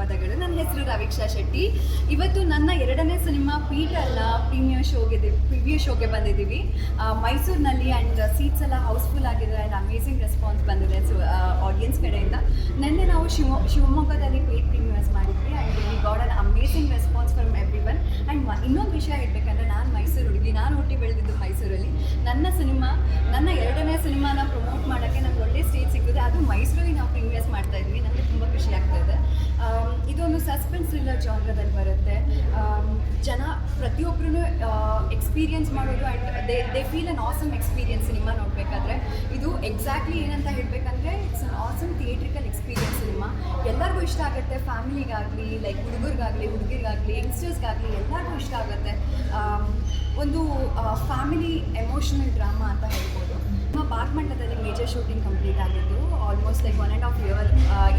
ಧನ್ಯವಾದಗಳು. ನನ್ನ ಹೆಸರು ರವೀಕ್ಷಾ ಶೆಟ್ಟಿ. ಇವತ್ತು ನನ್ನ 2ನೇ ಸಿನಿಮಾ ಪೀಟರ್ನ ಪ್ರಿವ್ಯೂ ಶೋಗೆ ಬಂದಿದ್ದೀವಿ ಮೈಸೂರಿನಲ್ಲಿ. ಆ್ಯಂಡ್ ಸೀಟ್ಸ್ ಎಲ್ಲ ಹೌಸ್ಫುಲ್ ಆಗಿದೆ ಆ್ಯಂಡ್ ಅಮೇಝಿಂಗ್ ರೆಸ್ಪಾನ್ಸ್ ಬಂದಿದೆ ಆಡಿಯನ್ಸ್ ಕಡೆಯಿಂದ. ನಿನ್ನೆ ನಾವು ಶಿವಮೊಗ್ಗದಲ್ಲಿ ಪೇಡ್ ಪ್ರೀಮಿಯರ್ಸ್ ಮಾಡಿದ್ವಿ and we got an amazing response from every one. And ಇನ್ನೊಂದು ವಿಷಯ ಹೇಳಬೇಕಂದ್ರೆ, ನಾನು ಮೈಸೂರು ಹುಡುಗಿ, ನಾನು ಹುಟ್ಟಿ ಬೆಳೆದಿದ್ದು ಮೈಸೂರಲ್ಲಿ. ನನ್ನ 2ನೇ ಸಿನಿಮಾನ ಪ್ರಮೋಟ್ ಮಾಡೋಕ್ಕೆ ನಮ್ಗೆ ಒಳ್ಳೆ ಸ್ಟೇಜ್ ಸಿಕ್ಕಿದೆ. ಅದು ಮೈಸೂರಲ್ಲಿ ನಾವು ಪ್ರೀಮಿಯರ್ಸ್ ಮಾಡ್ತಾ ಇದ್ವಿ. ನನಗೆ ತುಂಬ ಖುಷಿ ಆಗ್ತಾ ಇದೆ. ಇದೊಂದು ಸಸ್ಪೆನ್ಸ್ ಥ್ರಿಲ್ಲರ್ ಜಾನ್ರದಲ್ಲಿ ಬರುತ್ತೆ. ಜನ ಪ್ರತಿಯೊಬ್ಬರೂ ಎಕ್ಸ್ಪೀರಿಯನ್ಸ್ ಮಾಡೋದು and they feel an awesome experience cinema ನೋಡಬೇಕಾದ್ರೆ. ಇದು ಎಕ್ಸಾಕ್ಟ್ಲಿ ಏನಂತ ಹೇಳಬೇಕಂದ್ರೆ, it's an awesome theatrical experience cinema. ಎಲ್ಲರಿಗೂ ಇಷ್ಟ ಆಗುತ್ತೆ. ಫ್ಯಾಮಿಲಿಗಾಗಲಿ, ಲೈಕ್ ಹುಡುಗರಿಗಾಗಲಿ, ಹುಡುಗಿರಿಗಾಗಲಿ, ಯಂಗ್ಸ್ಟರ್ಸ್ಗಾಗಲಿ ಎಲ್ಲರಿಗೂ ಇಷ್ಟ ಆಗುತ್ತೆ. ಒಂದು ಫ್ಯಾಮಿಲಿ ಎಮೋಷನಲ್ ಡ್ರಾಮಾ ಅಂತ ಹೇಳ್ಬೋದು. ನಮ್ಮ ಭಾಗಮಂಡಲದಲ್ಲಿ ಮೇಜರ್ ಶೂಟಿಂಗ್ ಕಂಪ್ಲೀಟ್ ಆಗಿದ್ದು ಆಲ್ಮೋಸ್ಟ್ ಲೈಕ್ 1.5 year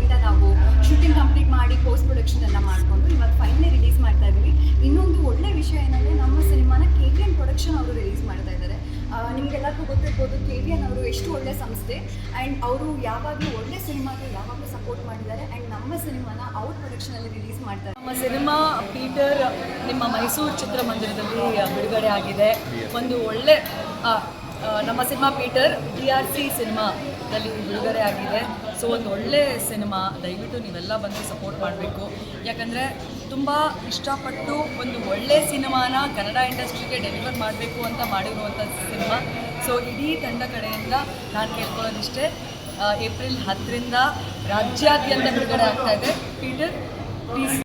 ಇಂದ ನಾವು ಶೂಟಿಂಗ್ ಕಂಪ್ಲೀಟ್ ಮಾಡಿ ಪೋಸ್ಟ್ ಪ್ರೊಡಕ್ಷನ್ ಎಲ್ಲ ಮಾಡಿಕೊಂಡು ಇವಾಗ ಫೈನಲಿ ರಿಲೀಸ್ ಮಾಡ್ತಾ ಇದ್ದೀವಿ. ಇನ್ನೊಂದು ಒಳ್ಳೆ ವಿಷಯ ಏನಂದರೆ, ನಮ್ಮ ಸಿನಿಮಾನ KVN ಪ್ರೊಡಕ್ಷನ್ ಅವರು ರಿಲೀಸ್ ಮಾಡ್ತಾ ಇದ್ದಾರೆ. ನಿಮಗೆಲ್ಲರಿಗೂ ಗೊತ್ತಿರ್ಬೋದು KVN ಅವರು ಎಷ್ಟು ಒಳ್ಳೆ ಸಂಸ್ಥೆ ಆ್ಯಂಡ್ ಅವರು ಯಾವಾಗಲೂ ಒಳ್ಳೆ ಸಿನಿಮಾಗೆ ಯಾವಾಗಲೂ ಸಪೋರ್ಟ್ ಮಾಡಿದ್ದಾರೆ. ಆ್ಯಂಡ್ ನಮ್ಮ ಸಿನಿಮಾನ ಅವ್ರ ಪ್ರೊಡಕ್ಷನಲ್ಲಿ ರಿಲೀಸ್ ಮಾಡ್ತಾರೆ. ನಮ್ಮ ಸಿನಿಮಾ ಪೀಟರ್ ನಿಮ್ಮ ಮೈಸೂರು ಚಿತ್ರಮಂದಿರದಲ್ಲಿ ಬಿಡುಗಡೆ ಆಗಿದೆ. ಒಂದು ಒಳ್ಳೆ ನಮ್ಮ ಸಿನಿಮಾ ಪೀಟರ್ DRC ಸಿನಿಮಾದಲ್ಲಿ ಬಿಡುಗಡೆ ಆಗಿದೆ. ಸೊ ಒಂದು ಒಳ್ಳೆ ಸಿನಿಮಾ, ದಯವಿಟ್ಟು ನೀವೆಲ್ಲ ಬಂದು ಸಪೋರ್ಟ್ ಮಾಡಬೇಕು. ಯಾಕಂದರೆ ತುಂಬ ಇಷ್ಟಪಟ್ಟು ಒಂದು ಒಳ್ಳೆ ಸಿನಿಮಾನ ಕನ್ನಡ ಇಂಡಸ್ಟ್ರಿಗೆ ಡೆಲಿವರ್ ಮಾಡಬೇಕು ಅಂತ ಮಾಡಿರುವಂಥ ಸಿನಿಮಾ. ಸೊ ಇಡೀ ತಂಡ ಕಡೆಯಿಂದ ನಾನು ಕೇಳ್ಕೊಳ್ಳೋದಿಷ್ಟೇ, ಏಪ್ರಿಲ್ 10ರಿಂದ ರಾಜ್ಯಾದ್ಯಂತ ಬಿಡುಗಡೆ ಆಗ್ತಾ ಇದೆ ಪೀಟರ್. ಪ್ಲೀಸ್